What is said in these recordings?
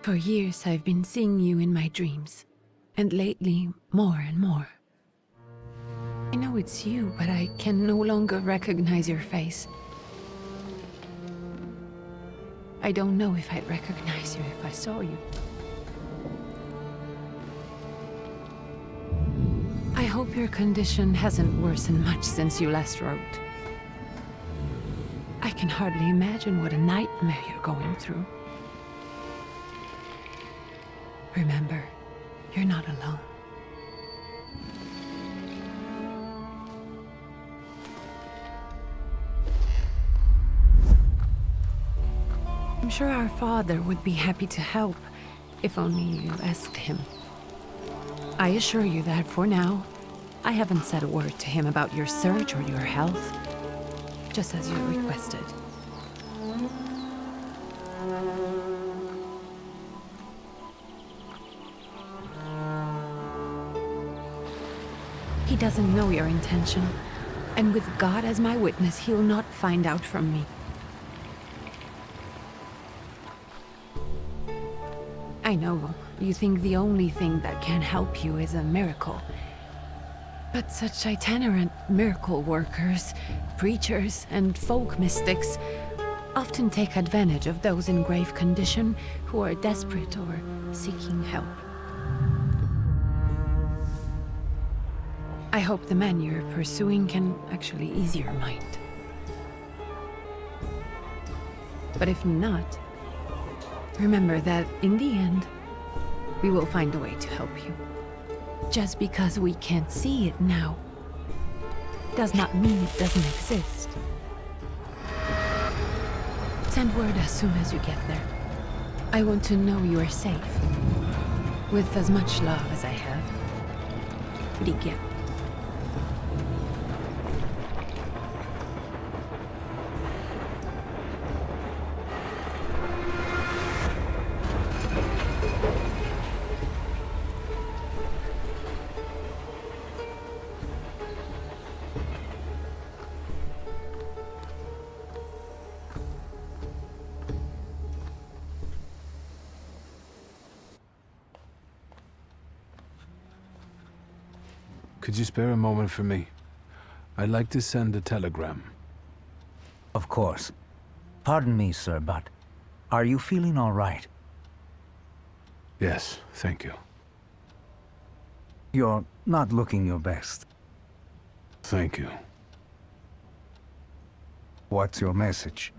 For years I've been seeing you in my dreams, and lately more and more. I know it's you, but I can no longer recognize your face. I don't know if I'd recognize you if I saw you. I hope your condition hasn't worsened much since you last wrote. I can hardly imagine what a nightmare you're going through. Remember, you're not alone. I'm sure our father would be happy to help, if only you asked him. I assure you that for now, I haven't said a word to him about your search or your health, just as you requested. He doesn't know your intention, and with God as my witness, he'll not find out from me. I know you think the only thing that can help you is a miracle. But such itinerant miracle workers, preachers, and folk mystics often take advantage of those in grave condition who are desperate or seeking help. I hope the man you're pursuing can actually ease your mind. But if not, remember that in the end, we will find a way to help you. Just because we can't see it now, does not mean it doesn't exist. Send word as soon as you get there. I want to know you are safe. With as much love as I have. Ligia. Could you spare a moment for me? I'd like to send a telegram. Of course. Pardon me, sir, but are you feeling all right? Yes, thank you. You're not looking your best. Thank you. What's your message?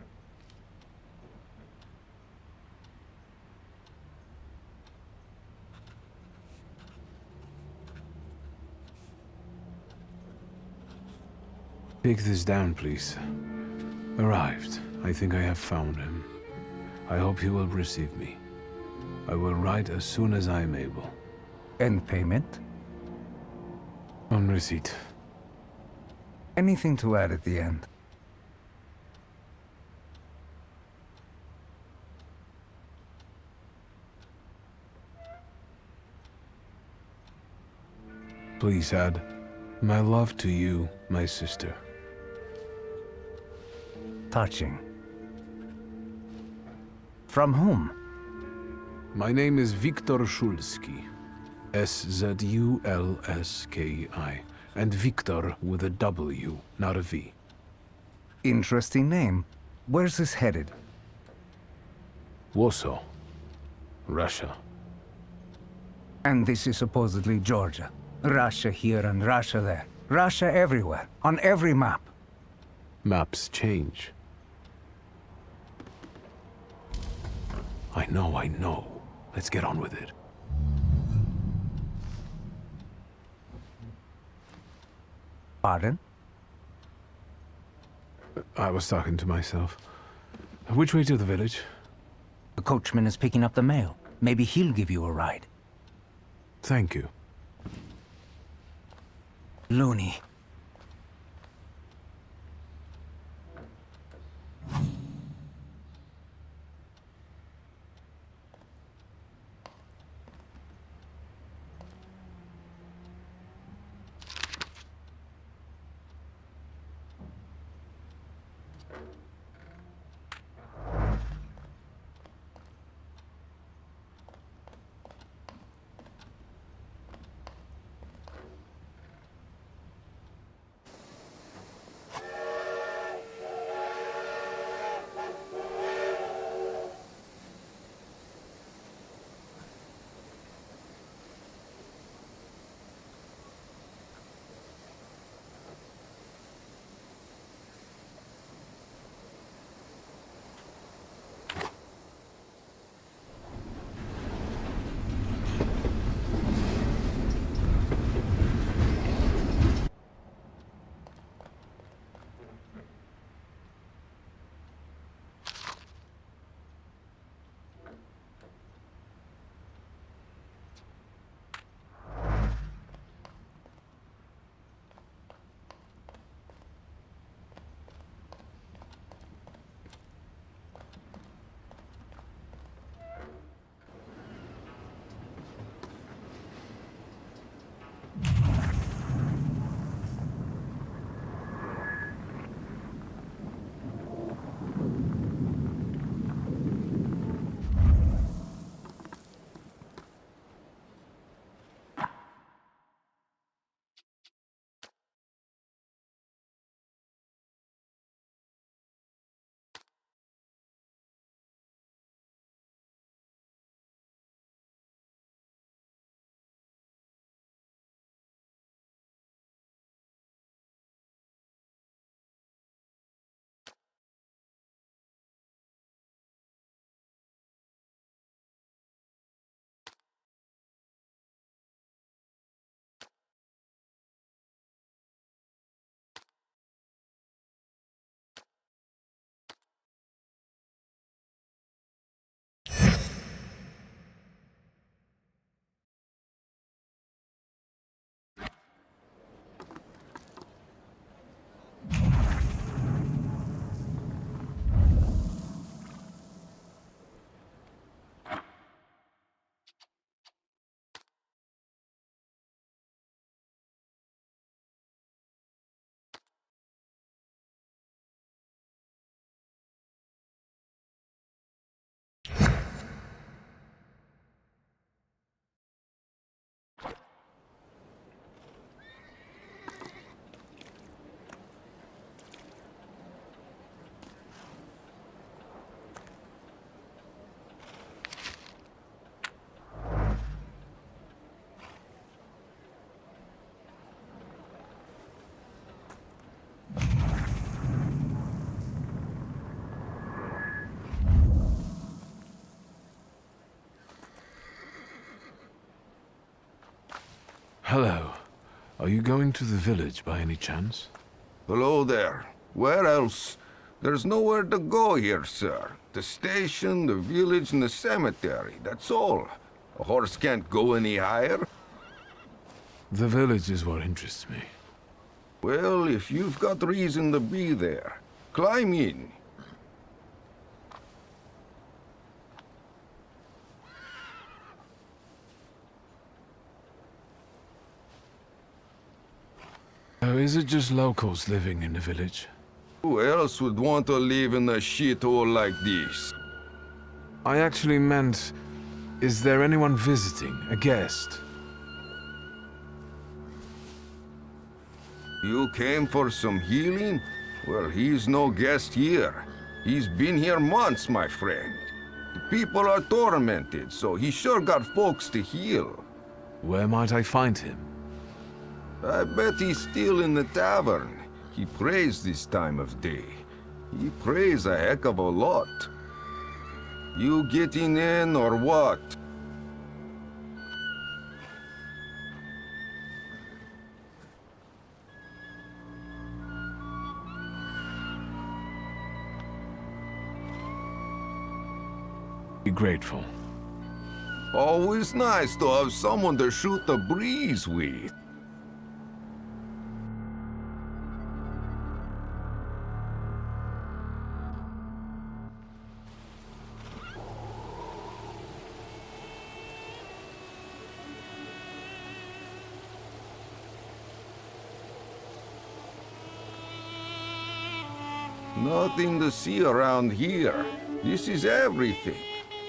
Take this down, please. Arrived. I think I have found him. I hope he will receive me. I will write as soon as I am able. And payment? On receipt. Anything to add at the end? Please add, my love to you, my sister. Touching. From whom? My name is Viktor Szulski. S-Z-U-L-S-K-I. And Viktor with a W, not a V. Interesting name. Where's this headed? Warsaw. Russia. And this is supposedly Georgia. Russia here and Russia there. Russia everywhere, on every map. Maps change. I know. Let's get on with it. Pardon? I was talking to myself. Which way to the village? The coachman is picking up the mail. Maybe he'll give you a ride. Thank you. Loony. Hello. Are you going to the village by any chance? Hello there. Where else? There's nowhere to go here, sir. The station, the village, and the cemetery, that's all. A horse can't go any higher. The village is what interests me. Well, if you've got reason to be there, climb in. Is it just locals living in the village? Who else would want to live in a shithole like this? I actually meant, is there anyone visiting, a guest? You came for some healing? Well, he's no guest here. He's been here months, my friend. The people are tormented, so he sure got folks to heal. Where might I find him? I bet he's still in the tavern. He prays this time of day. He prays a heck of a lot. You getting in or what? Be grateful. Always nice to have someone to shoot the breeze with. Nothing to see around here. This is everything.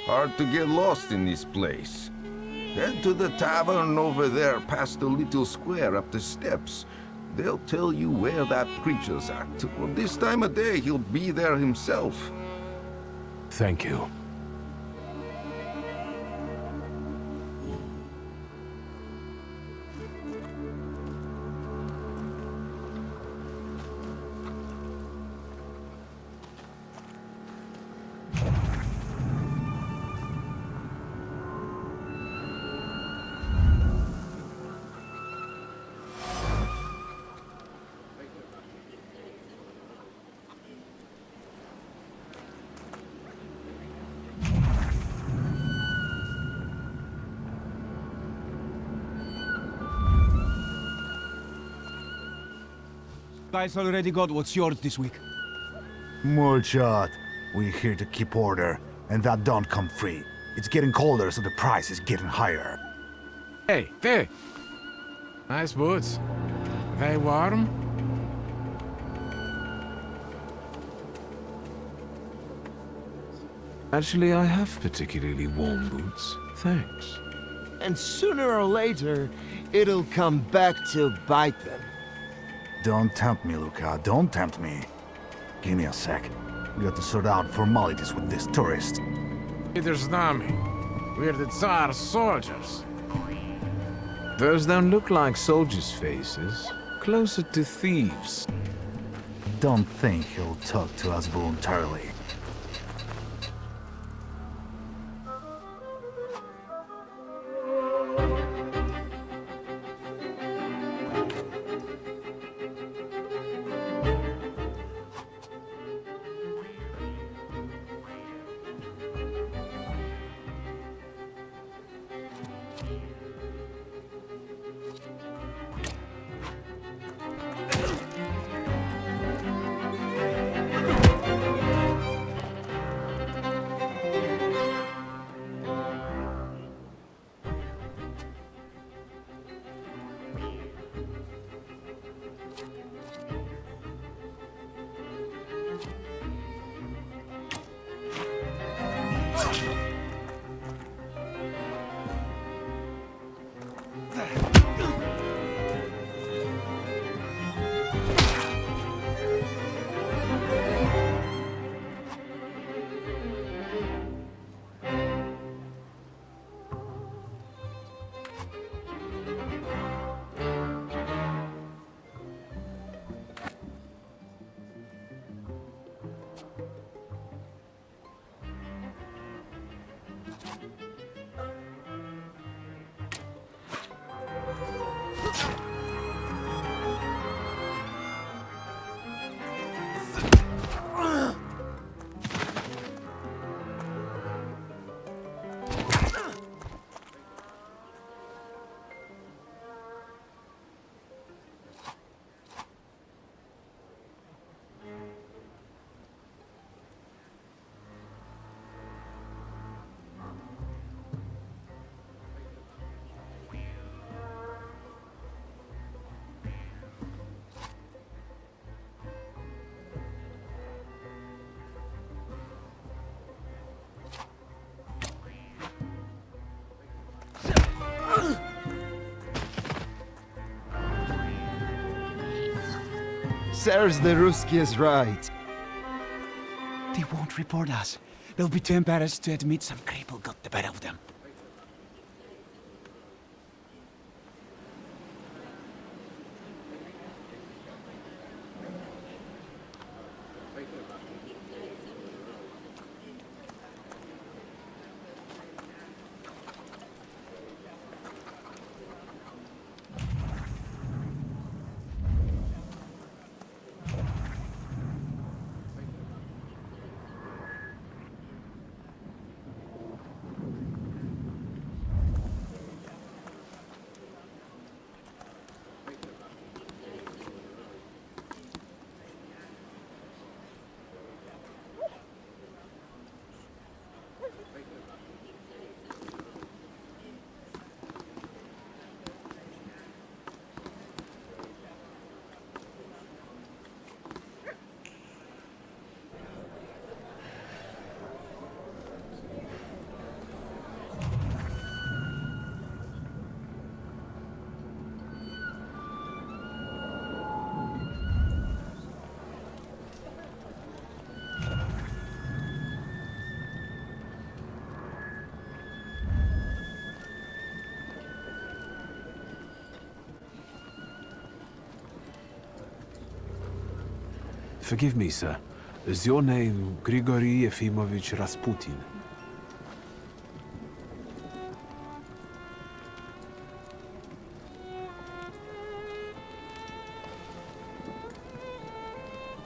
Hard to get lost in this place. Head to the tavern over there past the little square up the steps. They'll tell you where that preacher's at. Well, this time of day, he'll be there himself. Thank you. Guys already got what's yours this week. Mulchat. We're here to keep order, and that don't come free. It's getting colder, so the price is getting higher. Hey, there! Nice boots. They warm? Actually, I have particularly warm boots. Thanks. And sooner or later, it'll come back to bite them. Don't tempt me, Luca. Don't tempt me. Give me a sec. We got to sort out formalities with this tourist. Peter's Nami. We're the Tsar's soldiers. Those don't look like soldiers' faces. Closer to thieves. Don't think he'll talk to us voluntarily. Sirs, the Ruski is right. They won't report us. They'll be too embarrassed to admit some cripple got the better of them. Forgive me, sir. Is your name Grigory Efimovich Rasputin?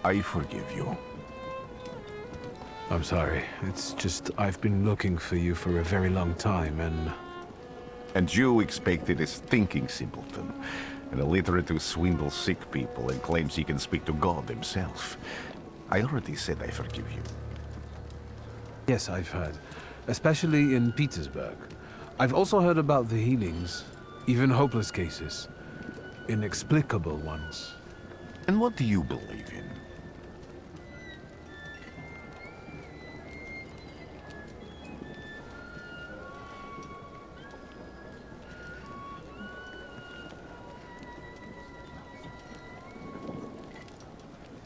I forgive you. I'm sorry. It's just I've been looking for you for a very long time, and... And you expected a stinking simpleton, an illiterate who swindles sick people and claims he can speak to God himself. I already said I forgive you. Yes, I've heard. Especially in Petersburg. I've also heard about the healings, even hopeless cases. Inexplicable ones. And what do you believe in?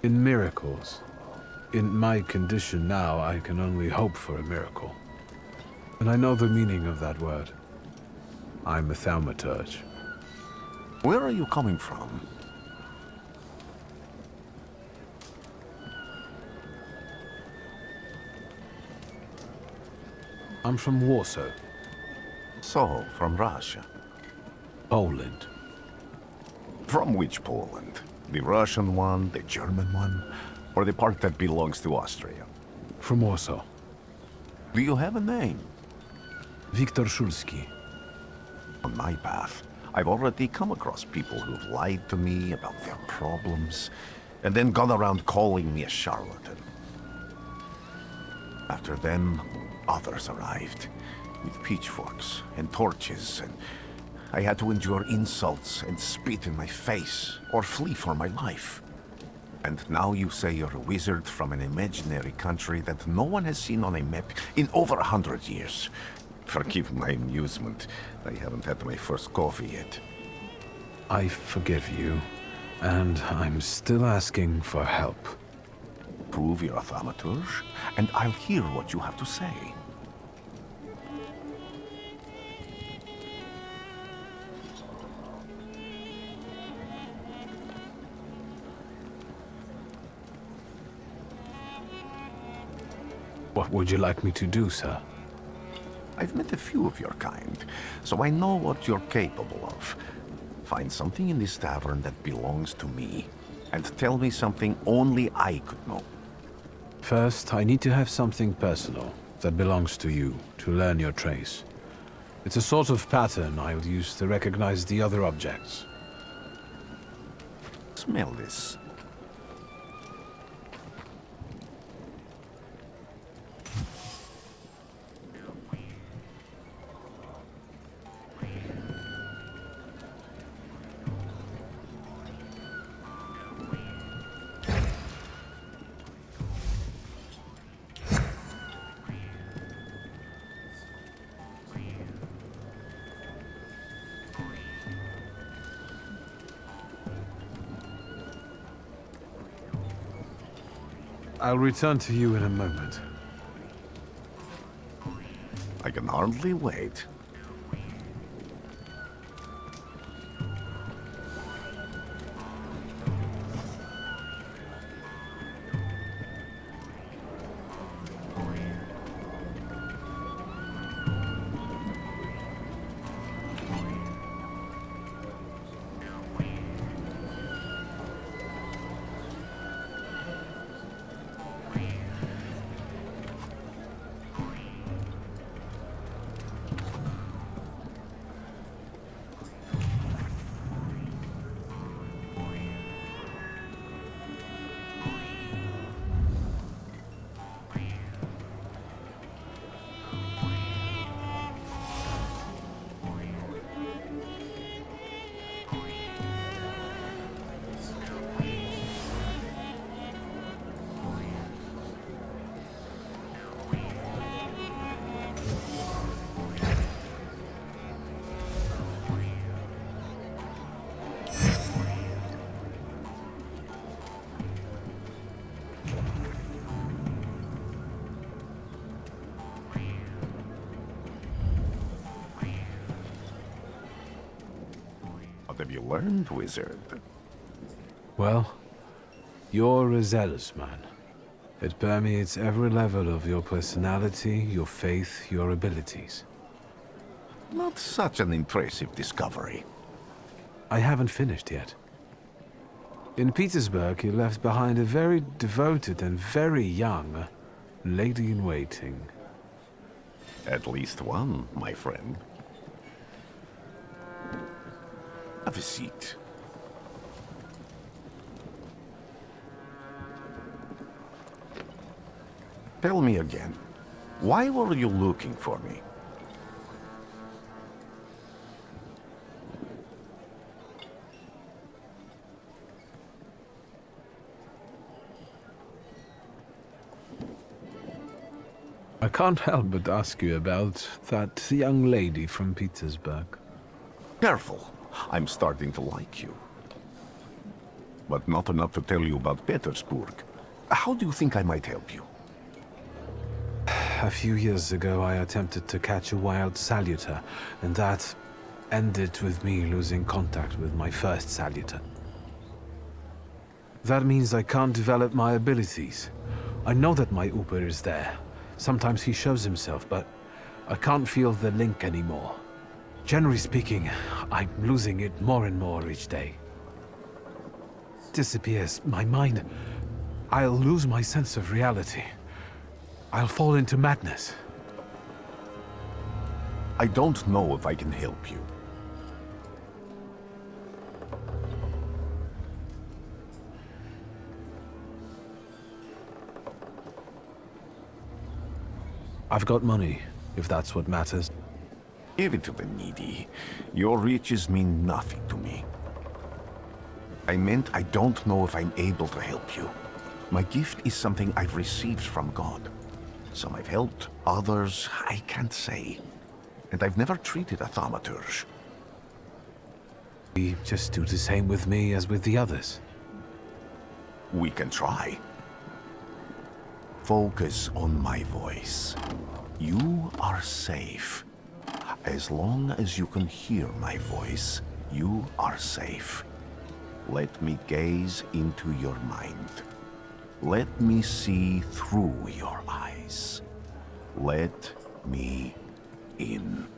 In miracles. In my condition now, I can only hope for a miracle. And I know the meaning of that word. I'm a Thaumaturge. Where are you coming from? I'm from Warsaw, So, from Russia. Poland. From which Poland? The Russian one, the German one, or the part that belongs to Austria? From Warsaw. Do you have a name? Viktor Szulski. On my path, I've already come across people who've lied to me about their problems, and then gone around calling me a charlatan. After them, others arrived, with pitchforks and torches, and I had to endure insults and spit in my face, or flee for my life. And now you say you're a wizard from an imaginary country that no one has seen on a map in over 100 years. Forgive my amusement. I haven't had my first coffee yet. I forgive you, and I'm still asking for help. Prove you're a Thaumaturge, and I'll hear what you have to say. What would you like me to do, sir? I've met a few of your kind, so I know what you're capable of. Find something in this tavern that belongs to me, and tell me something only I could know. First, I need to have something personal that belongs to you to learn your trace. It's a sort of pattern I'll use to recognize the other objects. Smell this. I'll return to you in a moment. I can hardly wait. What have you learned, wizard? Well, You're a zealous man. It permeates every level of your personality, your faith, your abilities. Not such an impressive discovery. I haven't finished yet. In Petersburg, you left behind a very devoted and very young lady-in-waiting. At least one, my friend. Have a seat. Tell me again, why were you looking for me? I can't help but ask you about that young lady from Petersburg. Careful, I'm starting to like you. But not enough to tell you about Petersburg. How do you think I might help you? A few years ago, I attempted to catch a wild saluter, and that ended with me losing contact with my first saluter. That means I can't develop my abilities. I know that my Uber is there. Sometimes he shows himself, but I can't feel the link anymore. Generally speaking, I'm losing it more and more each day. Disappears my mind. I'll lose my sense of reality. I'll fall into madness. I don't know if I can help you. I've got money, if that's what matters. Give it to the needy. Your riches mean nothing to me. I meant I don't know if I'm able to help you. My gift is something I've received from God. Some I've helped, others I can't say. And I've never treated a Thaumaturge. You just do the same with me as with the others. We can try. Focus on my voice. You are safe. As long as you can hear my voice, you are safe. Let me gaze into your mind. Let me see through your eyes. Let me in.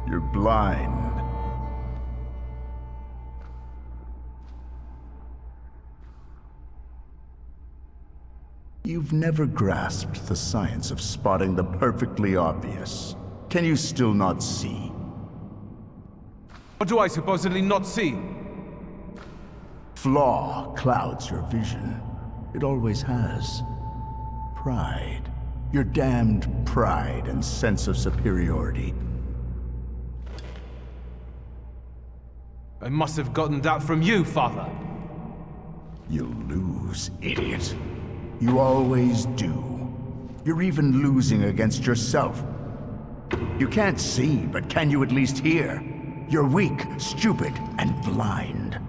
You're blind. You've never grasped the science of spotting the perfectly obvious. Can you still not see? What do I supposedly not see? Flaw clouds your vision. It always has. Pride. Your damned pride and sense of superiority. I must have gotten that from you, Father. You'll lose, idiot. You always do. You're even losing against yourself. You can't see, but can you at least hear? You're weak, stupid, and blind.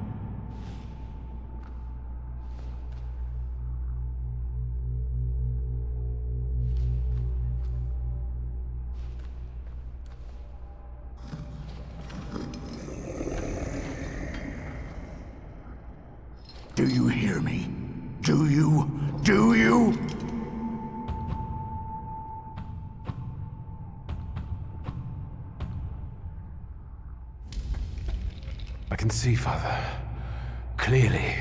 Do you hear me? Do you? Do you? I can see, Father. Clearly.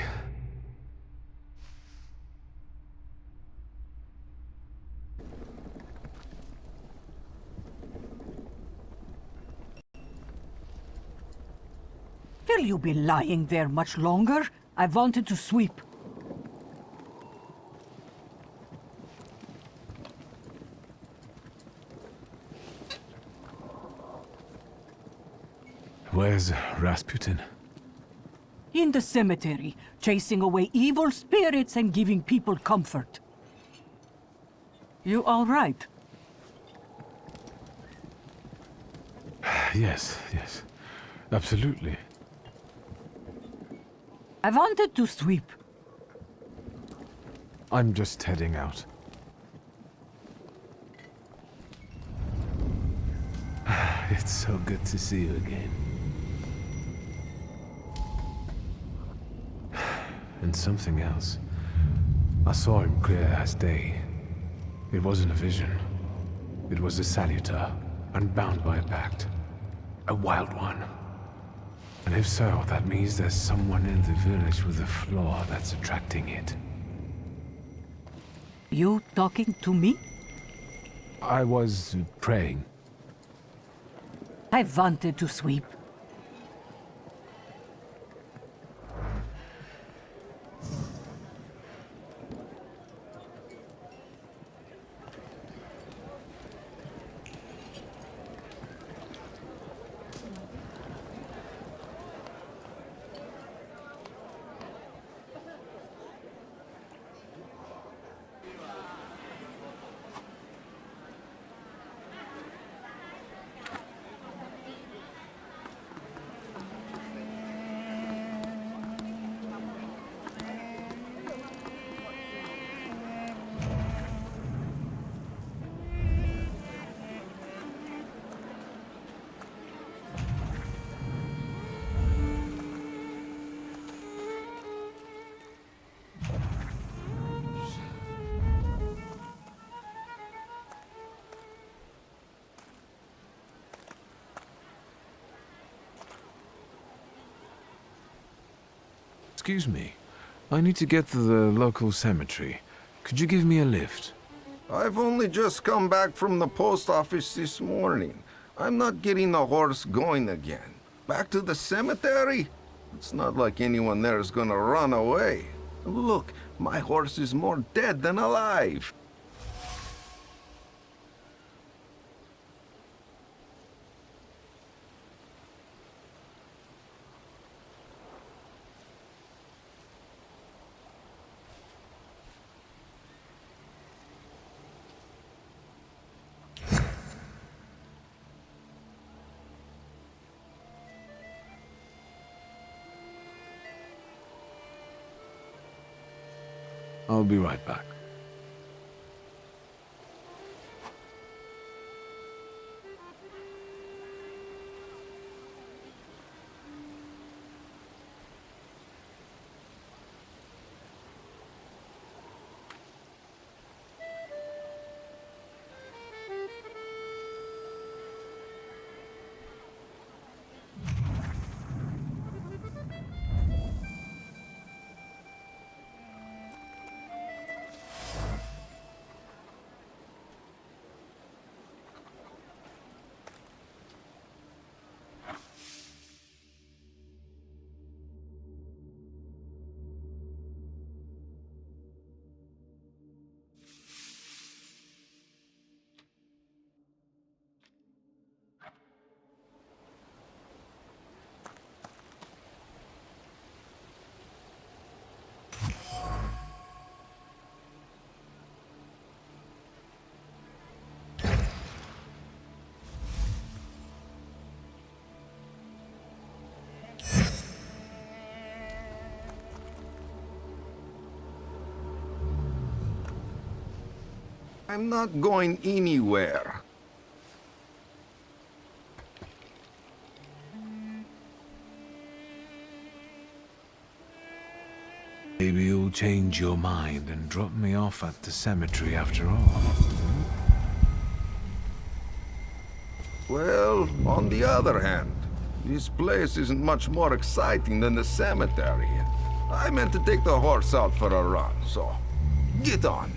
Will you be lying there much longer? I wanted to sweep. Where's Rasputin? In the cemetery, chasing away evil spirits and giving people comfort. You all right? Yes, absolutely. I wanted to sweep. I'm just heading out. It's so good to see you again. And something else. I saw him clear as day. It wasn't a vision. It was a salutar, unbound by a pact. A wild one. And if so, that means there's someone in the village with a flaw that's attracting it. You talking to me? I was praying. I wanted to sweep. Excuse me. I need to get to the local cemetery. Could you give me a lift? I've only just come back from the post office this morning. I'm not getting the horse going again. Back to the cemetery? It's not like anyone there is gonna run away. Look, my horse is more dead than alive. I'll be right back. I'm not going anywhere. Maybe you'll change your mind and drop me off at the cemetery after all. Well, on the other hand, this place isn't much more exciting than the cemetery. I meant to take the horse out for a run, so get on.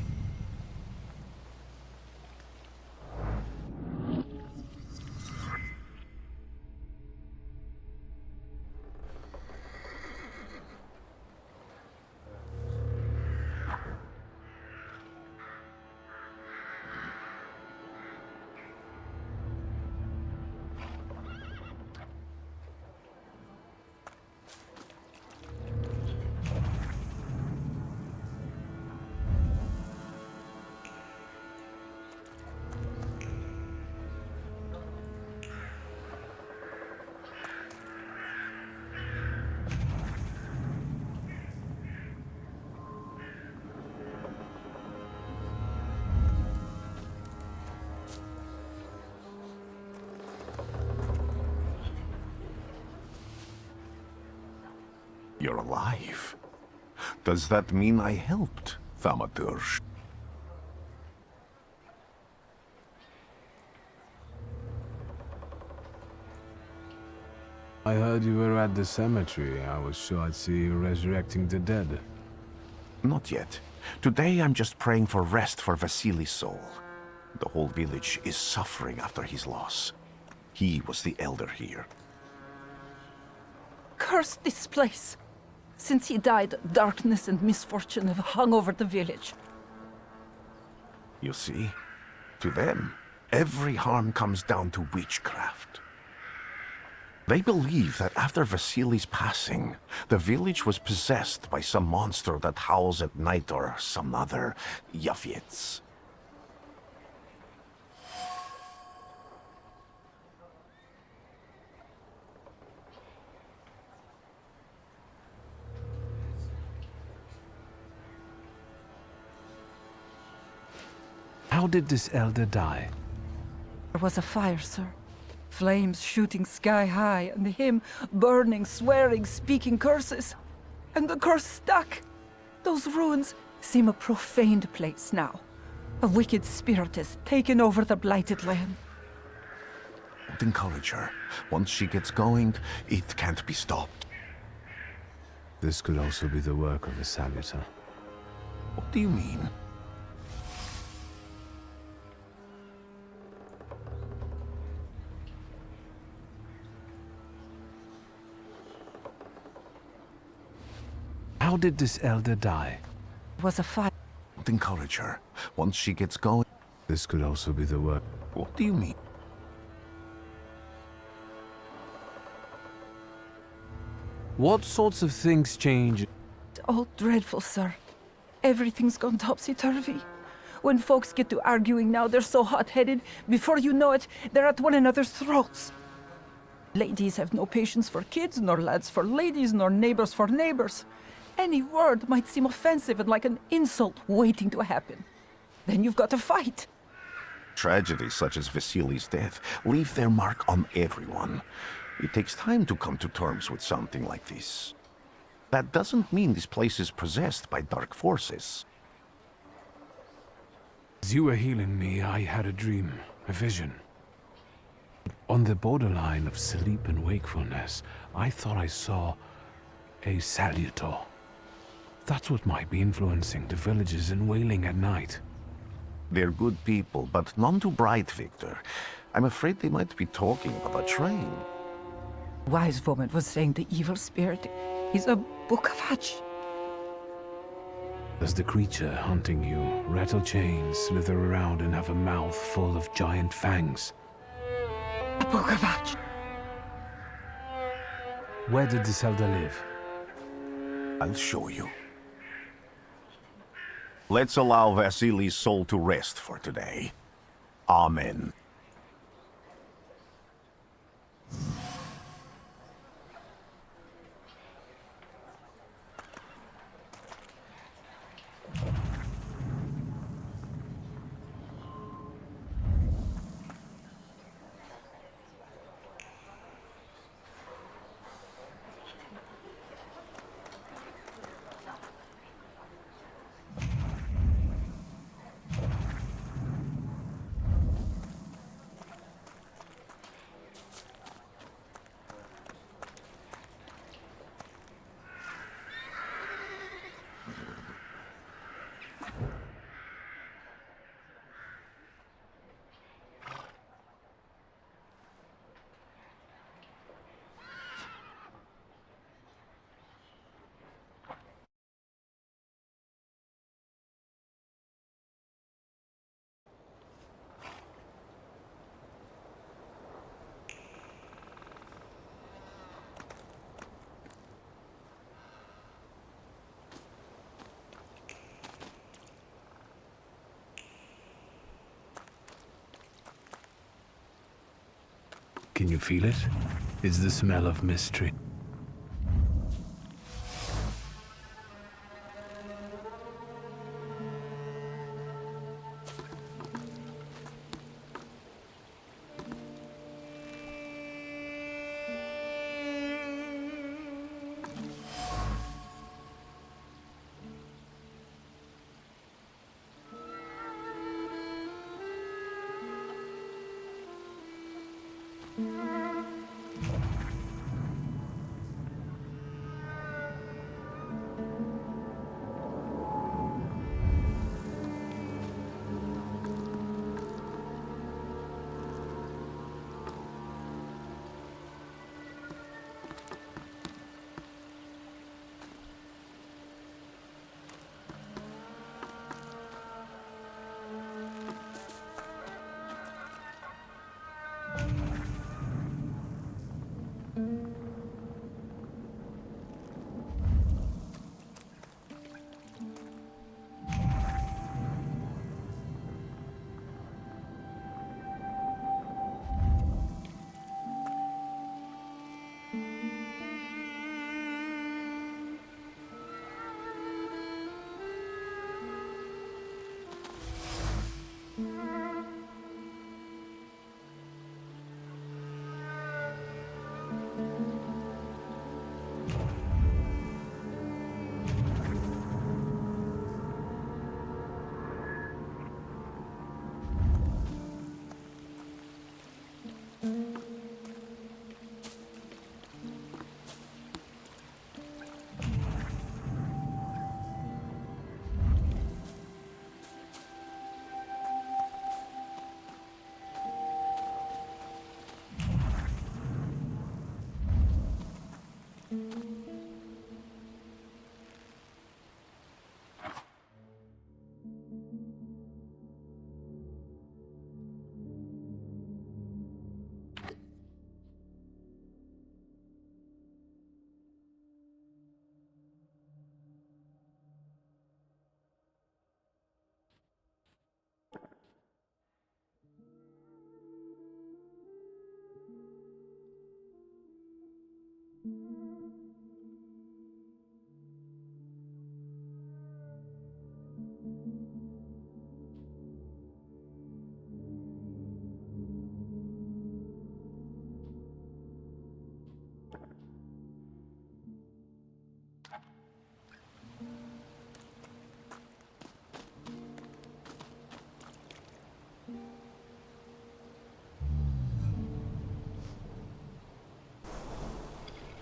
You're alive. Does that mean I helped, Thaumaturge? I heard you were at the cemetery. I was sure I'd see you resurrecting the dead. Not yet. Today I'm just praying for rest for Vasily's soul. The whole village is suffering after his loss. He was the elder here. Curse this place! Since he died, darkness and misfortune have hung over the village. You see? To them, every harm comes down to witchcraft. They believe that after Vasily's passing, the village was possessed by some monster that howls at night or some other Yafits. How did this elder die? There was a fire, sir. Flames shooting sky high, and him burning, swearing, speaking curses. And the curse stuck. Those ruins seem a profaned place now. A wicked spirit has taken over the blighted land. Don't encourage her. Once she gets going, it can't be stopped. This could also be the work of a salutor. What do you mean? How did this elder die? There was a fire. Don't encourage her. Once she gets going... This could also be the work. What do you mean? What sorts of things change? Oh, dreadful, sir. Everything's gone topsy-turvy. When folks get to arguing now, they're so hot-headed, before you know it, they're at one another's throats. Ladies have no patience for kids, nor lads for ladies, nor neighbors for neighbors. Any word might seem offensive and like an insult waiting to happen. Then you've got to fight. Tragedies such as Vasily's death leave their mark on everyone. It takes time to come to terms with something like this. That doesn't mean this place is possessed by dark forces. As you were healing me, I had a dream, a vision. On the borderline of sleep and wakefulness, I thought I saw a salutor. That's what might be influencing the villagers in Wailing at night. They're good people, but none too bright, Victor. I'm afraid they might be talking about a train. Wise woman was saying the evil spirit is a book of hatch. Does the creature hunting you rattle chains, slither around, and have a mouth full of giant fangs? A book of hatch. Where did this elder live? I'll show you. Let's allow Vasily's soul to rest for today. Amen. Can you feel it? It's the smell of mystery.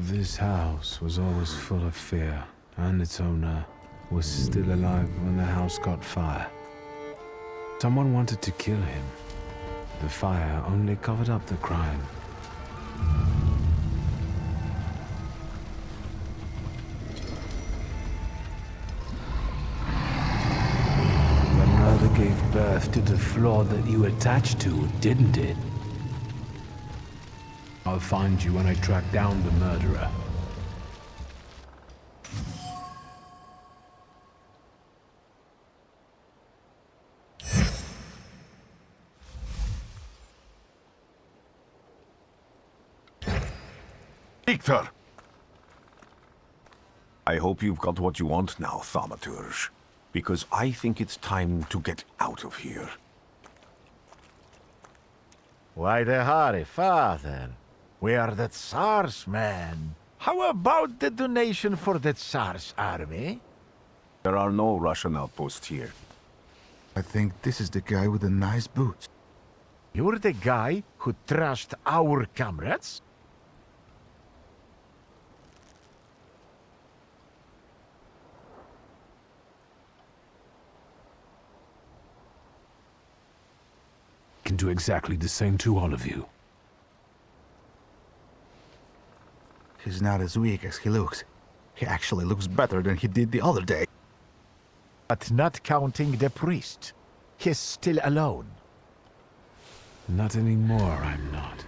This house was always full of fear, and its owner was still alive when the house caught fire. Someone wanted to kill him. The fire only covered up the crime. The murder gave birth to the flaw that you attached to, didn't it? I'll find you when I track down the murderer. Victor! I hope you've got what you want now, Thaumaturge. Because I think it's time to get out of here. Why the hurry, father? We are the Tsar's men. How about the donation for the Tsar's army? There are no Russian outposts here. I think this is the guy with the nice boots. You're the guy who trashed our comrades? Can do exactly the same to all of you. He's not as weak as he looks. He actually looks better than he did the other day. But not counting the priest. He's still alone. Not anymore, I'm not.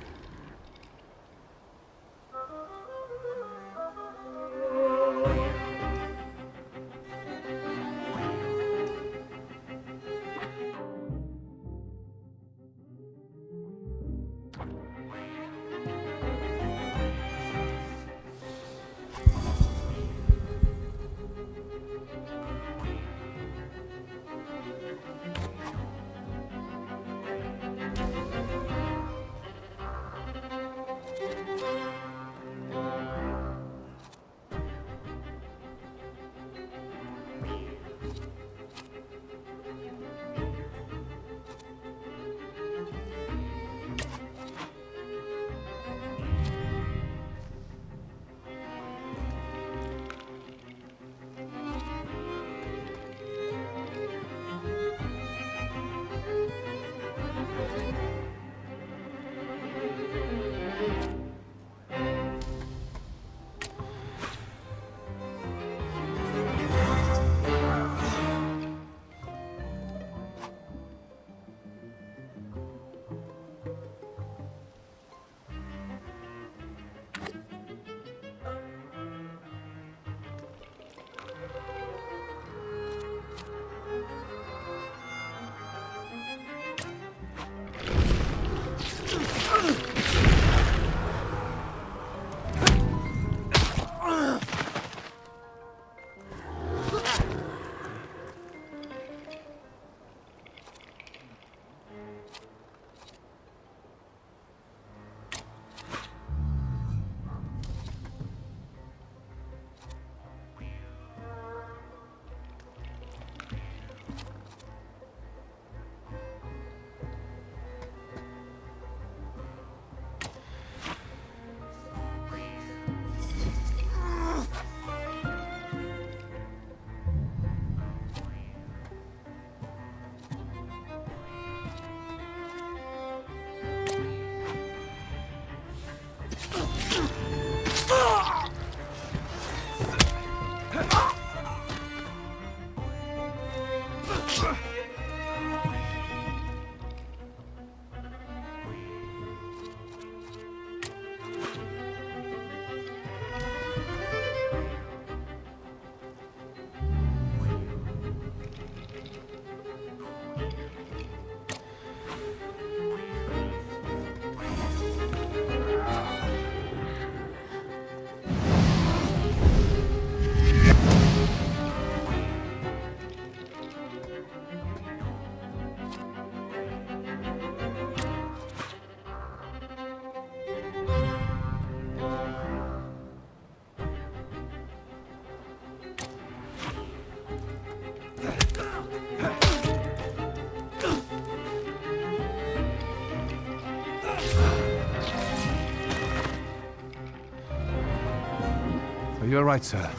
You're right, sir.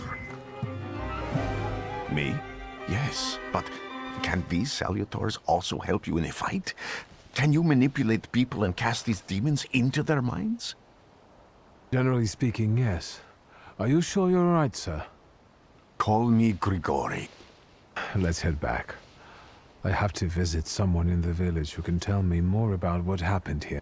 Me? Yes, but can these salutors also help you in a fight? Can you manipulate people and cast these demons into their minds? Generally speaking, yes. Are you sure you're right, sir? Call me Grigori. Let's head back. I have to visit someone in the village who can tell me more about what happened here.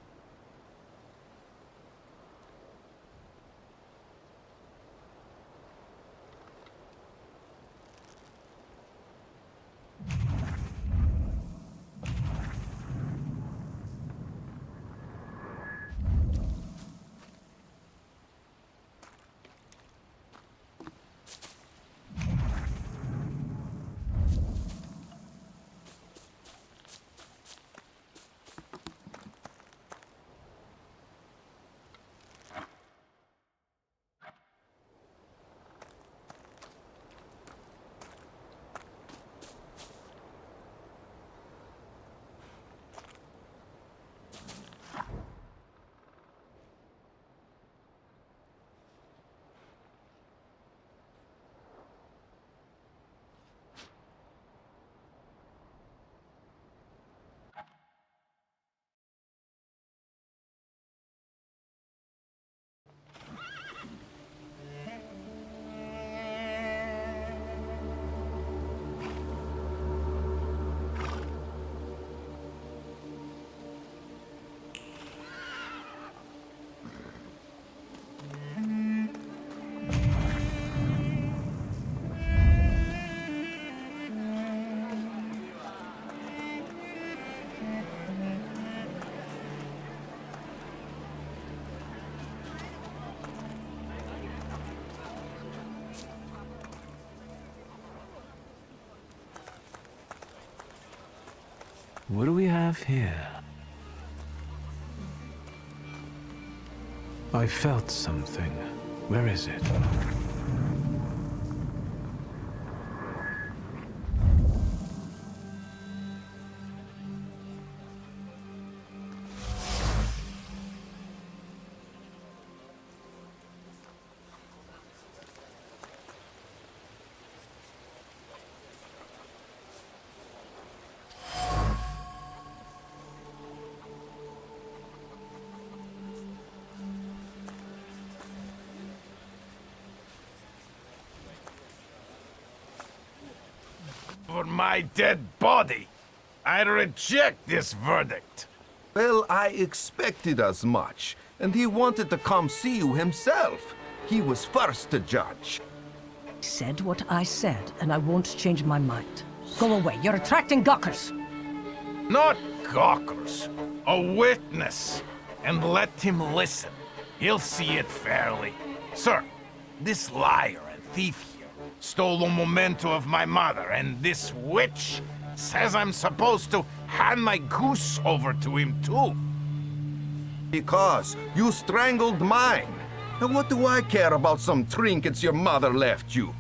What do we have here? I felt something. Where is it? For my dead body, I reject this verdict. Well, I expected as much, and he wanted to come see you himself. He was first to judge. Said what I said, and I won't change my mind. Go away, you're attracting gawkers. Not gawkers, a witness. And let him listen. He'll see it fairly. Sir, this liar and thief here stole a memento of my mother, and this witch says I'm supposed to hand my goose over to him too. Because you strangled mine. And what do I care about some trinkets your mother left you?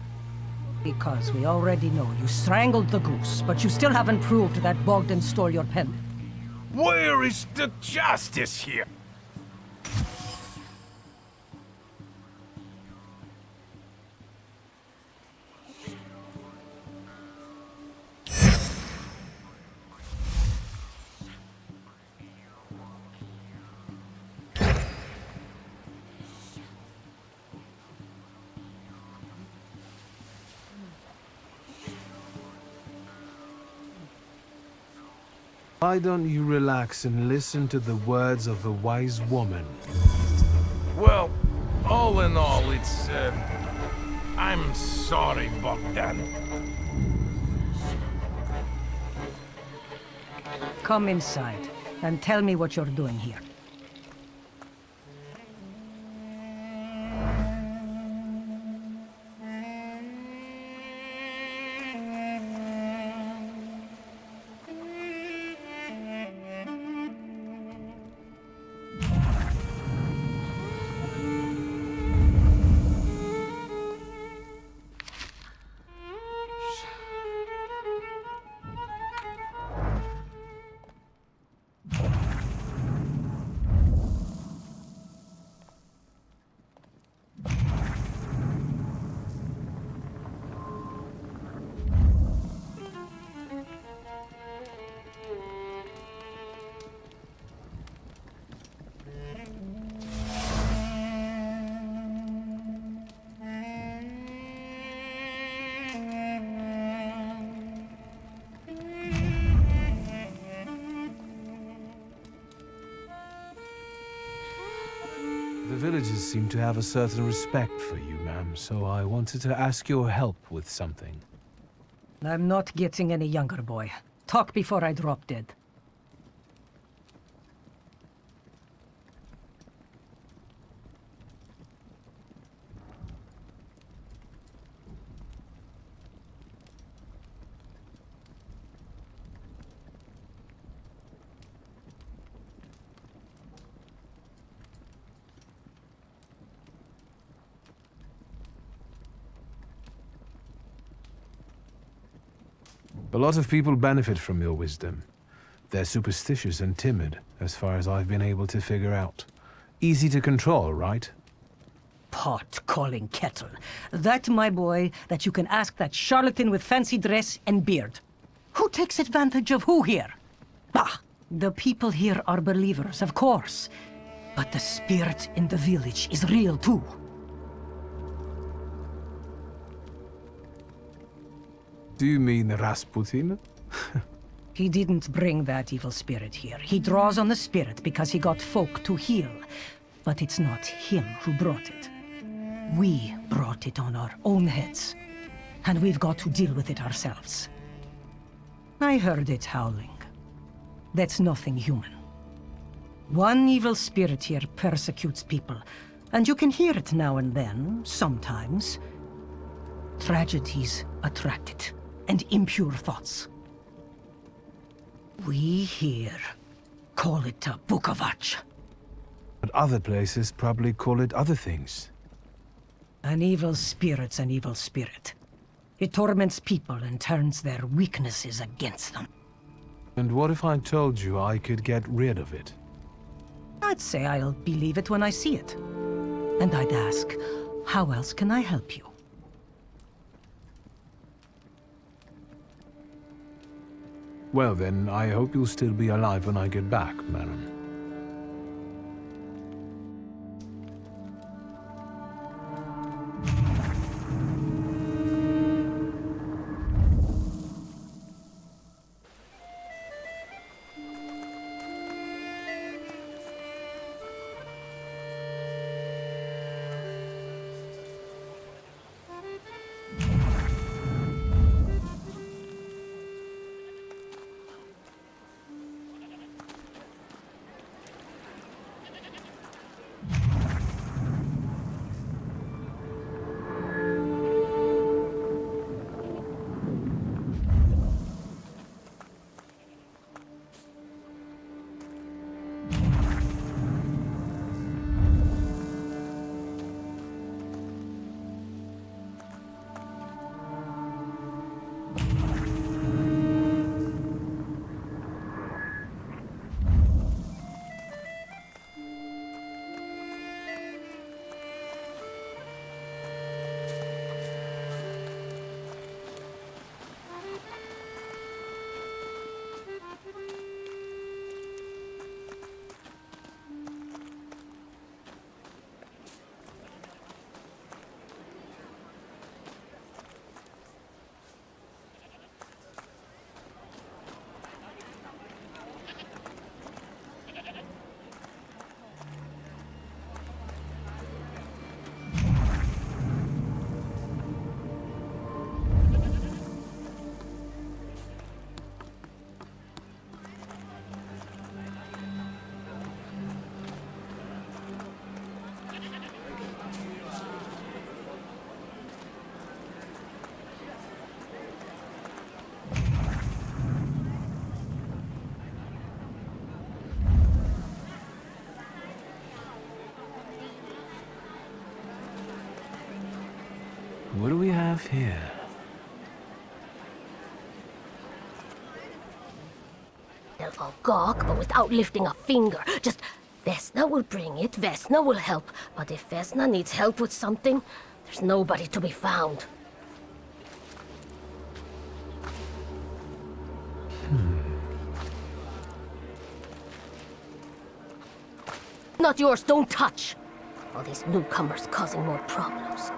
Because we already know you strangled the goose, but you still haven't proved that Bogdan stole your pen. Where is the justice here? Why don't you relax and listen to the words of a wise woman? Well, all in all, it's, I'm sorry, Bogdan. Come inside, and tell me what you're doing here. villagers seem to have a certain respect for you, ma'am, so I wanted to ask your help with something. I'm not getting any younger, boy. Talk before I drop dead. A lot of people benefit from your wisdom. They're superstitious and timid, as far as I've been able to figure out. Easy to control, right? Pot calling kettle. That, my boy, that you can ask that charlatan with fancy dress and beard. Who takes advantage of who here? Bah! The people here are believers, of course. But the spirit in the village is real too. Do you mean Rasputin? He didn't bring that evil spirit here. He draws on the spirit because he got folk to heal. But it's not him who brought it. We brought it on our own heads. And we've got to deal with it ourselves. I heard it howling. That's nothing human. One evil spirit here persecutes people, and you can hear it now and then, sometimes. Tragedies attract it, and impure thoughts. We here call it a Bukovac. But other places probably call it other things. An evil spirit's an evil spirit. It torments people and turns their weaknesses against them. And what if I told you I could get rid of it? I'd say I'll believe it when I see it. And I'd ask, how else can I help you? Well then, I hope you'll still be alive when I get back, madam. What do we have here? They'll all gawk, but without lifting a finger. Just, Vesna will bring it, Vesna will help. But if Vesna needs help with something, there's nobody to be found. Not yours, don't touch! All these newcomers causing more problems.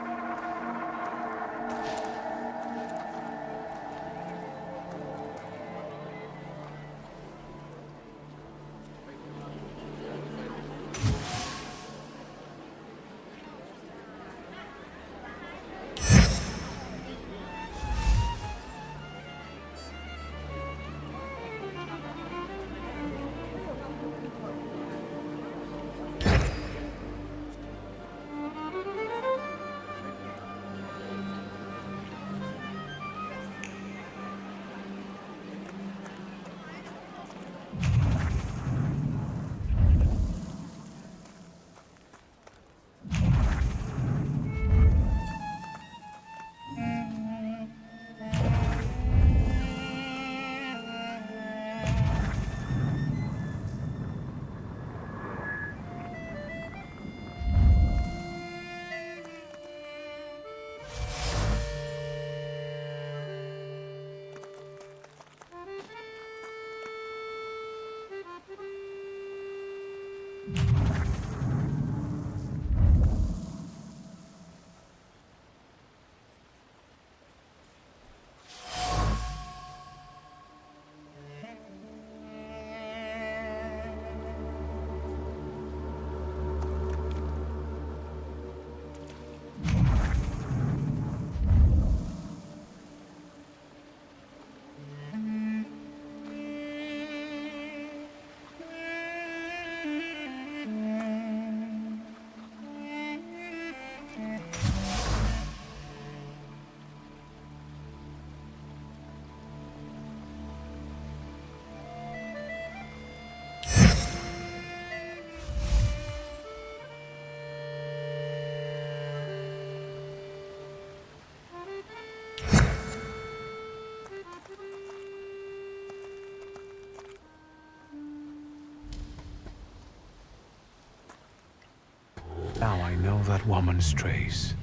I know that woman's trace.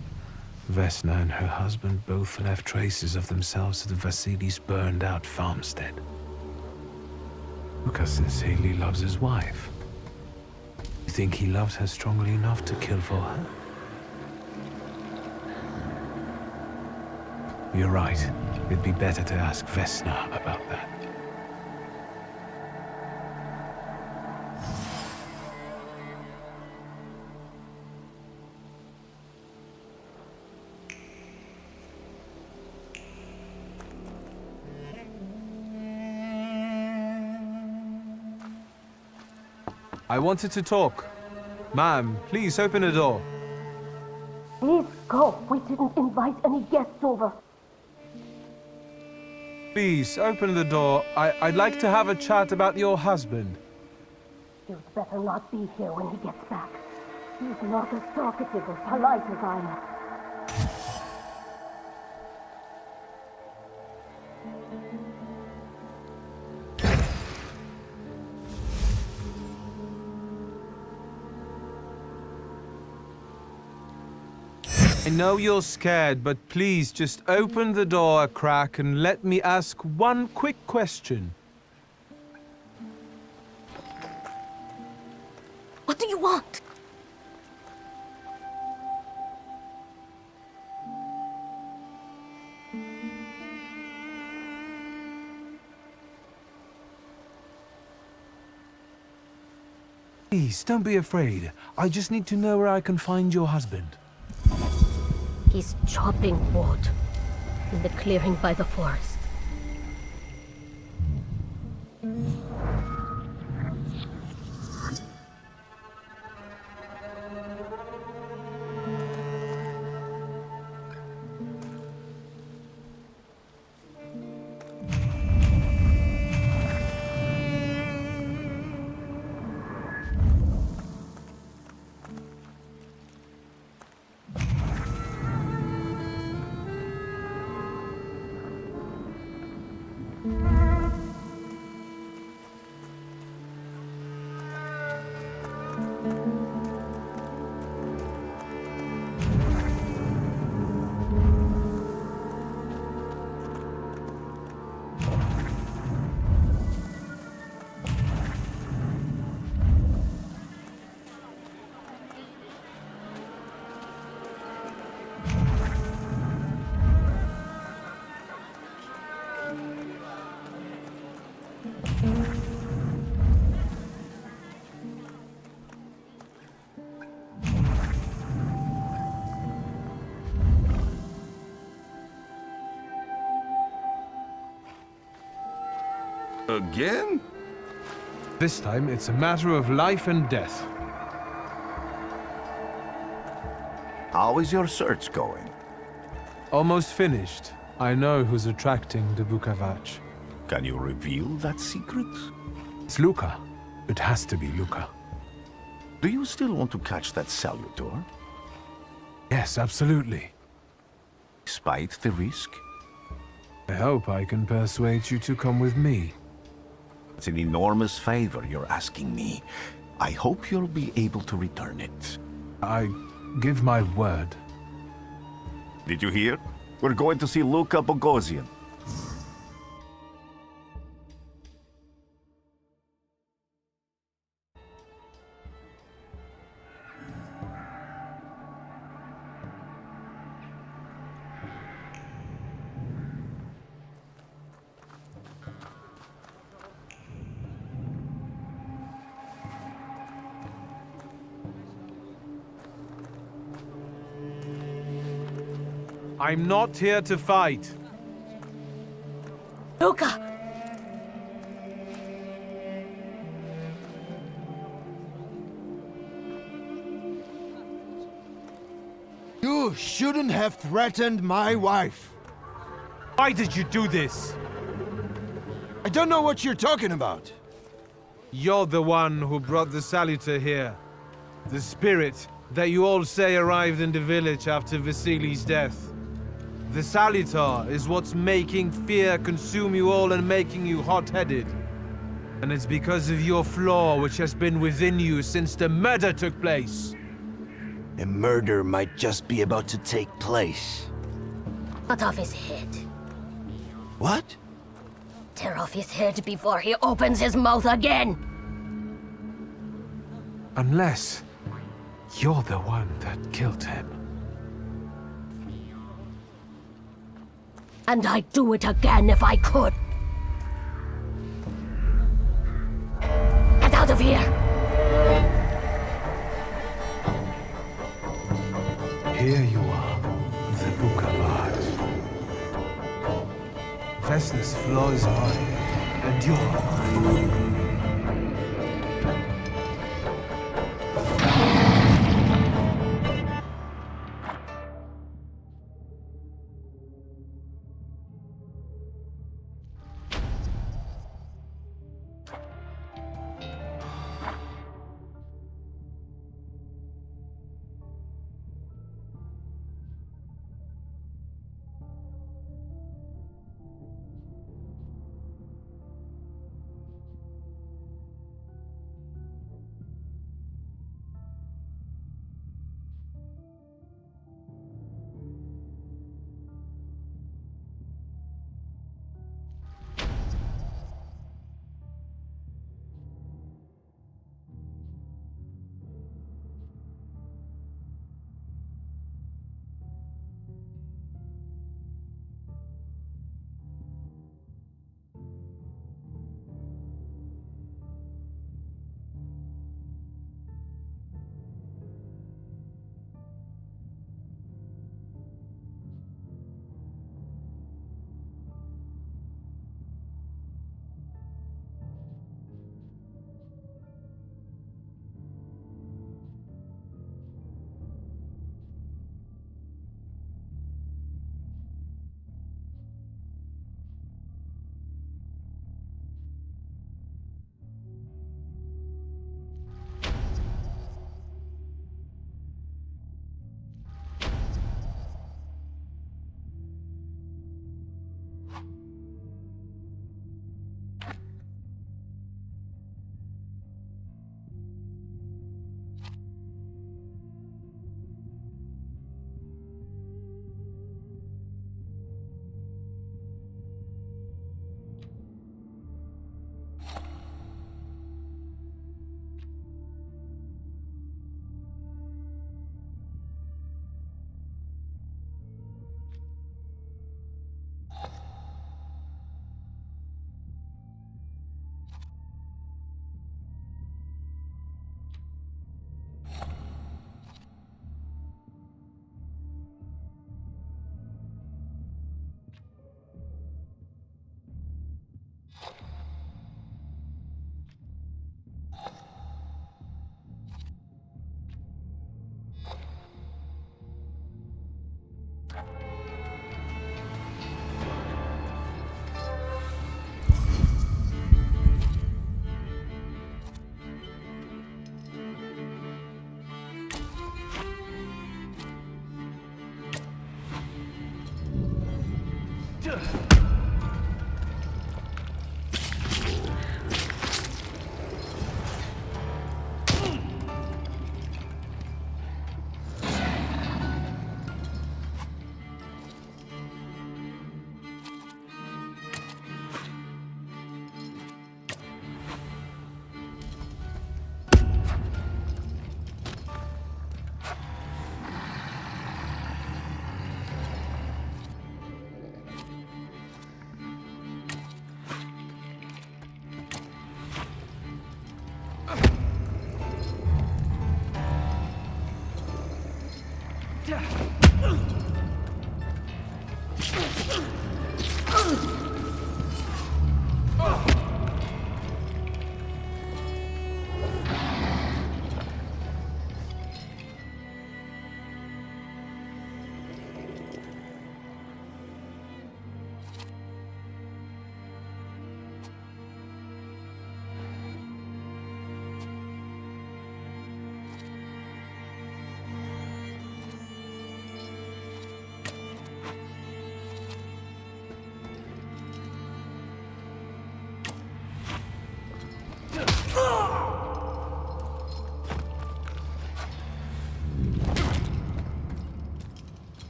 Vesna and her husband both left traces of themselves at Vasily's burned-out farmstead. Luka sincerely loves his wife. You think he loves her strongly enough to kill for her? You're right. It'd be better to ask Vesna about that. I wanted to talk. Ma'am, please open the door. Please go. We didn't invite any guests over. Please, open the door. I'd like to have a chat about your husband. You'd better not be here when he gets back. He's not as talkative or polite as I am. I know you're scared, but please just open the door a crack and let me ask one quick question. What do you want? Please, don't be afraid. I just need to know where I can find your husband. He's chopping wood in the clearing by the forest. Again? This time, it's a matter of life and death. How is your search going? Almost finished. I know who's attracting the Bukavac. Can you reveal that secret? It's Luka. It has to be Luka. Do you still want to catch that Salutor? Yes, absolutely. Despite the risk? I hope I can persuade you to come with me. It's an enormous favor you're asking me. I hope you'll be able to return it. I give my word. Did you hear? We're going to see Luka Bogosian. I'm not here to fight. Luka! You shouldn't have threatened my wife. Why did you do this? I don't know what you're talking about. You're the one who brought the Salutor here. The spirit that you all say arrived in the village after Vasily's death. The Salutor is what's making fear consume you all and making you hot-headed. And it's because of your flaw which has been within you since the murder took place. A murder might just be about to take place. Cut off his head. What? Tear off his head before he opens his mouth again! Unless you're the one that killed him. And I'd do it again if I could. Get out of here! Here you are, the Book of Art. Vesna's flows by, and you're mine.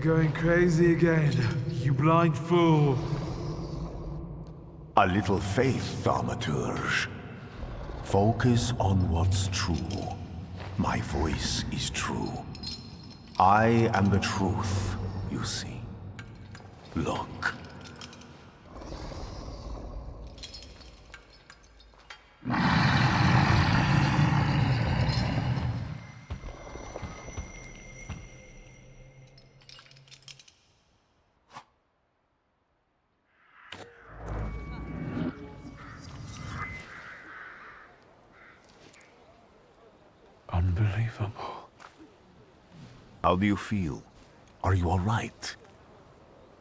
going crazy again, you blind fool. A little faith, Thaumaturge. Focus on what's true. My voice is true. I am the truth, you see. Look. Unbelievable. How do you feel? Are you all right?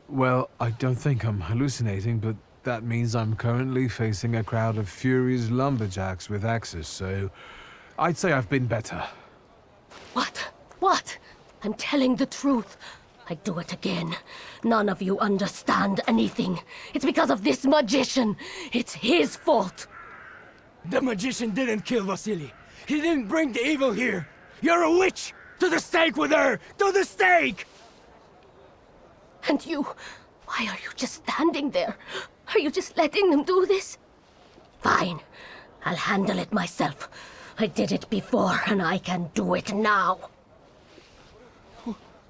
Well, I don't think I'm hallucinating, but that means I'm currently facing a crowd of furious lumberjacks with axes, so I'd say I've been better. What? What? I'm telling the truth. I do it again. None of you understand anything. It's because of this magician. It's his fault. The magician didn't kill Vasily. He didn't bring the evil here. You're a witch! To the stake with her! To the stake! And you, why are you just standing there? Are you just letting them do this? Fine. I'll handle it myself. I did it before, and I can do it now.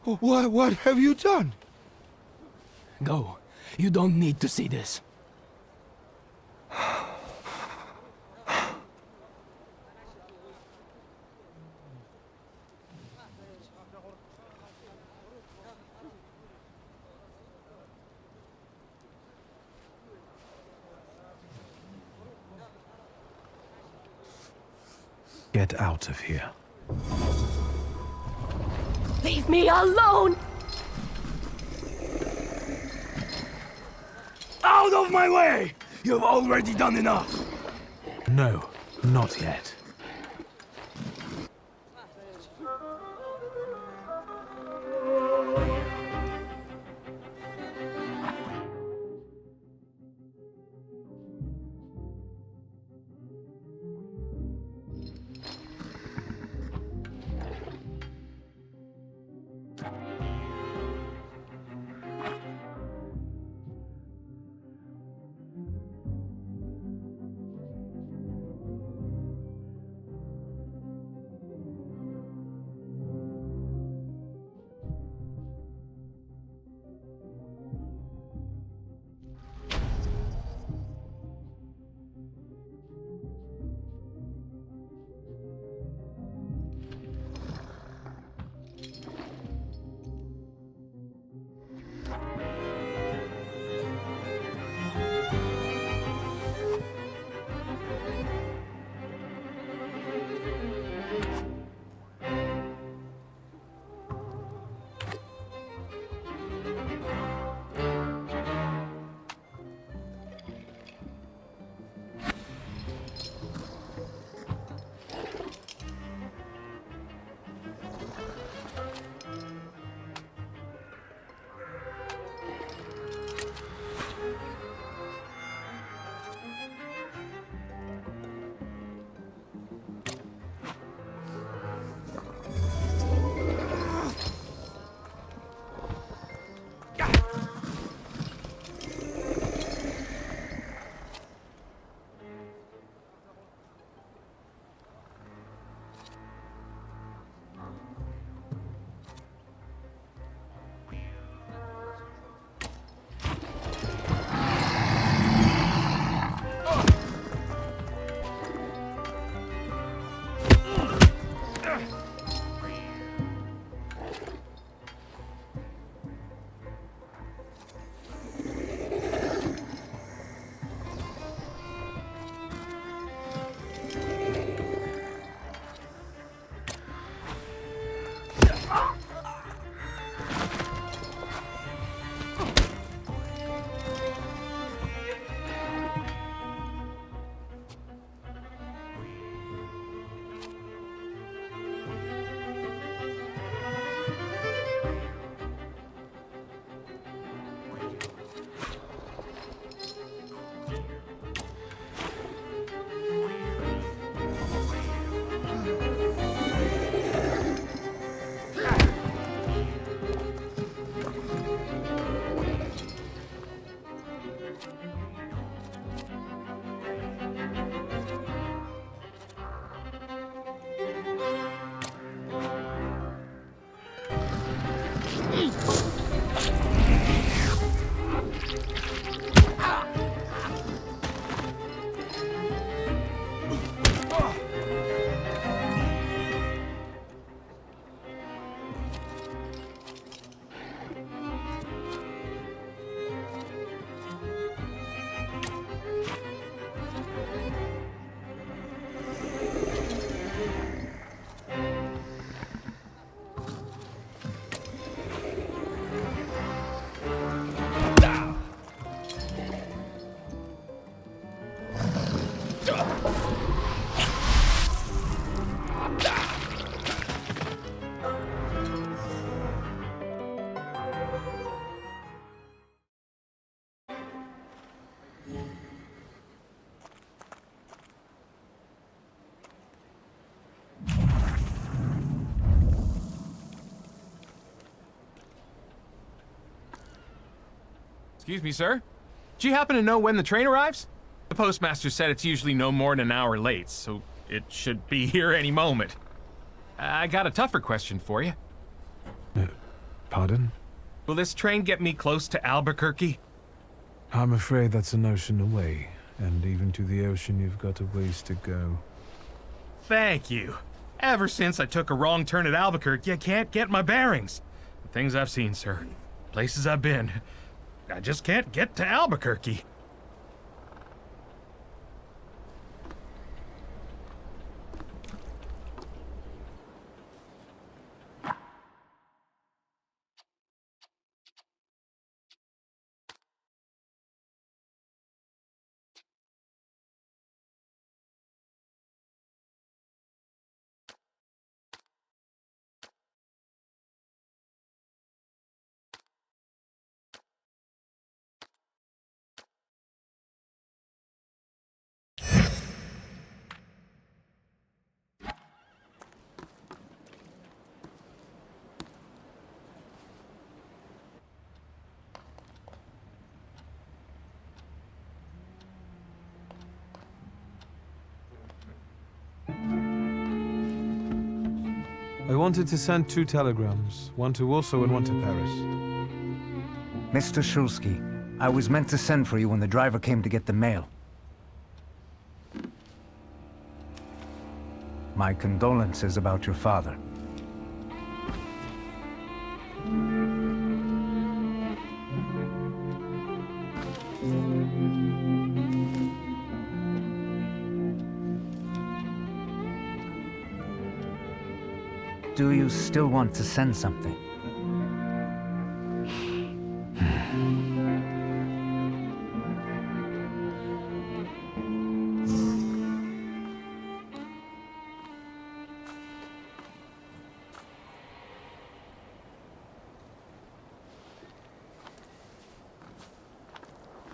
What have you done? Go. You don't need to see this. Get out of here. Leave me alone! Out of my way! You've already done enough! No, not yet. Excuse me, sir. Do you happen to know when the train arrives? The postmaster said it's usually no more than an hour late, so it should be here any moment. I got a tougher question for you. Pardon? Will this train get me close to Albuquerque? I'm afraid that's an ocean away, and even to the ocean you've got a ways to go. Thank you. Ever since I took a wrong turn at Albuquerque, I can't get my bearings. The things I've seen, sir. Places I've been. I just can't get to Albuquerque. I wanted to send 2 telegrams, one to Russo and one to Paris. Mr. Shulsky, I was meant to send for you when the driver came to get the mail. My condolences about your father. Do you still want to send something?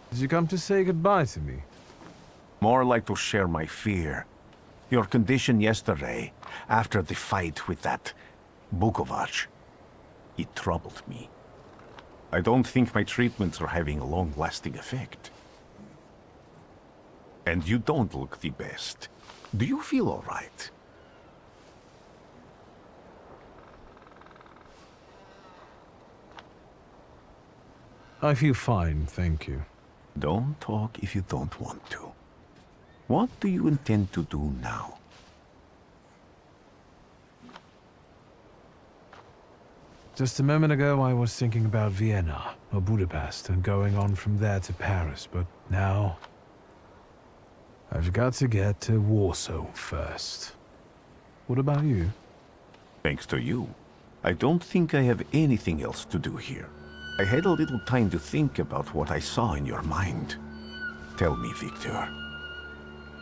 Did you come to say goodbye to me? More like to share my fear. Your condition yesterday, after the fight with that Bukovac, it troubled me. I don't think my treatments are having a long-lasting effect. And you don't look the best. Do you feel all right? I feel fine, thank you. Don't talk if you don't want to. What do you intend to do now? Just a moment ago I was thinking about Vienna or Budapest and going on from there to Paris, but now I've got to get to Warsaw first. What about you? Thanks to you, I don't think I have anything else to do here. I had a little time to think about what I saw in your mind. Tell me, Victor,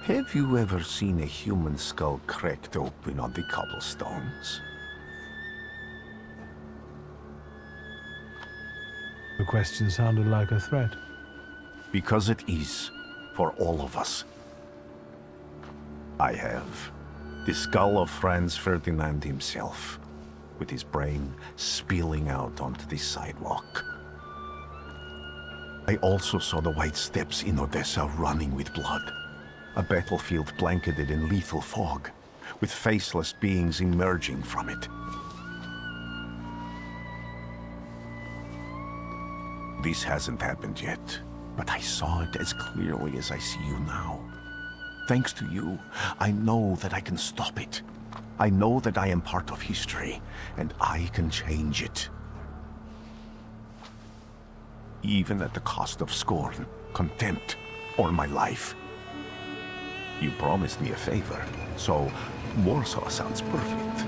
have you ever seen a human skull cracked open on the cobblestones? The question sounded like a threat. Because it is, for all of us. I have the skull of Franz Ferdinand himself, with his brain spilling out onto the sidewalk. I also saw the white steps in Odessa running with blood. A battlefield blanketed in lethal fog, with faceless beings emerging from it. This hasn't happened yet, but I saw it as clearly as I see you now. Thanks to you, I know that I can stop it. I know that I am part of history, and I can change it. Even at the cost of scorn, contempt, or my life. You promised me a favor, so Warsaw sounds perfect.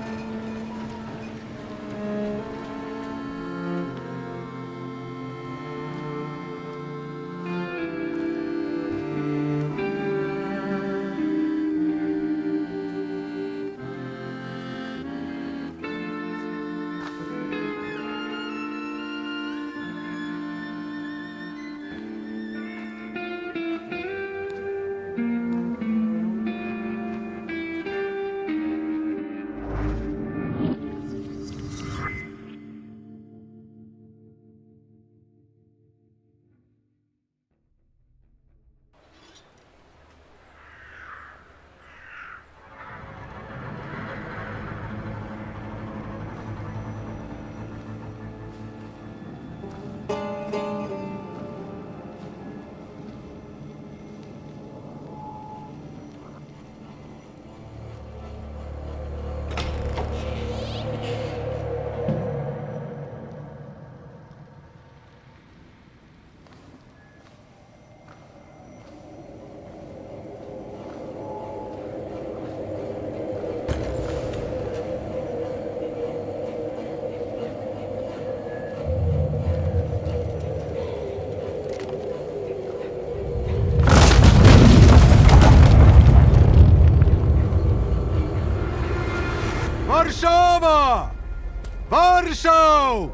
Warsaw!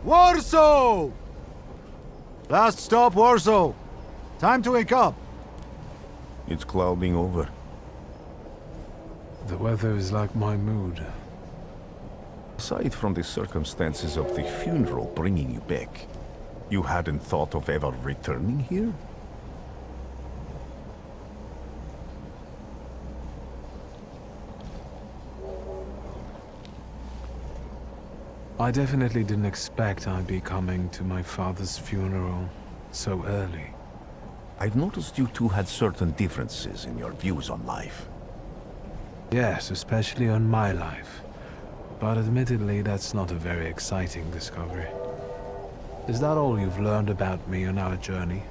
Warsaw! Last stop, Warsaw. Time to wake up. It's clouding over. The weather is like my mood. Aside from the circumstances of the funeral bringing you back, you hadn't thought of ever returning here? I definitely didn't expect I'd be coming to my father's funeral so early. I've noticed you two had certain differences in your views on life. Yes, especially on my life. But admittedly, that's not a very exciting discovery. Is that all you've learned about me on our journey?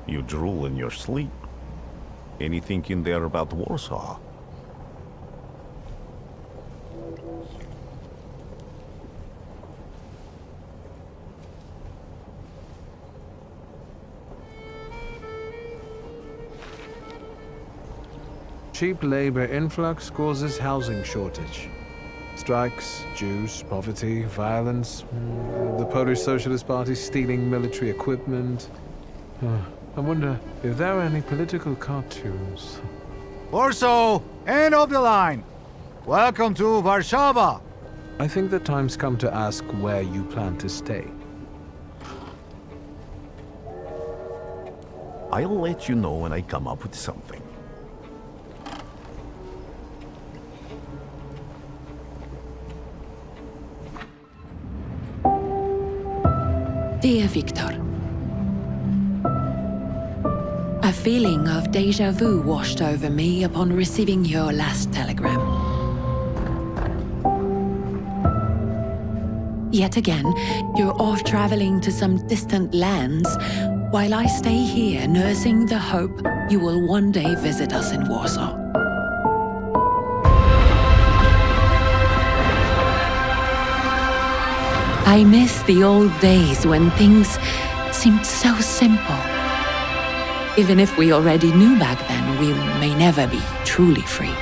You drool in your sleep. Anything in there about Warsaw? Cheap labor influx causes housing shortage. Strikes, Jews, poverty, violence, the Polish Socialist Party stealing military equipment. I wonder if there are any political cartoons. Warsaw, end of the line. Welcome to Warszawa. I think the time's come to ask where you plan to stay. I'll let you know when I come up with something. Dear Victor, a feeling of déjà vu washed over me upon receiving your last telegram. Yet again, you're off traveling to some distant lands, while I stay here nursing the hope you will one day visit us in Warsaw. I miss the old days when things seemed so simple. Even if we already knew back then, we may never be truly free.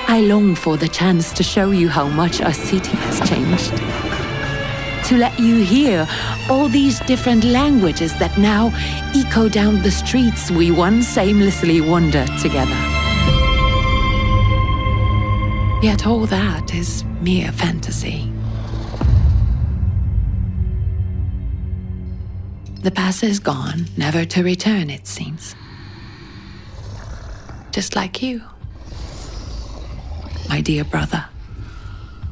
I long for the chance to show you how much our city has changed. To let you hear all these different languages that now echo down the streets we once aimlessly wandered together. Yet all that is mere fantasy. The past is gone, never to return, it seems. Just like you, my dear brother,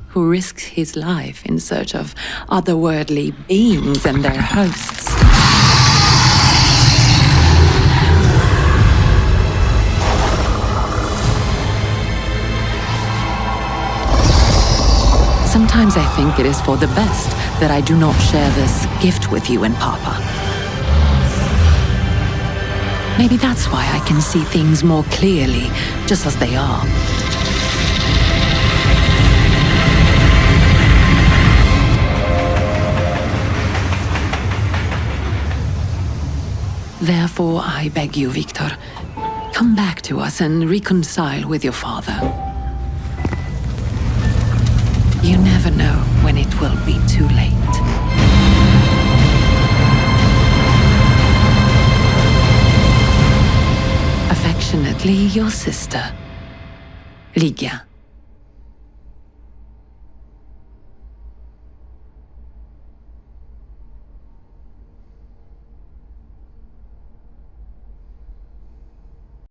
who risks his life in search of otherworldly beings and their hosts. Sometimes I think it is for the best that I do not share this gift with you and Papa. Maybe that's why I can see things more clearly, just as they are. Therefore, I beg you, Victor, come back to us and reconcile with your father. You never know when it will be too late. Affectionately, your sister, Ligia.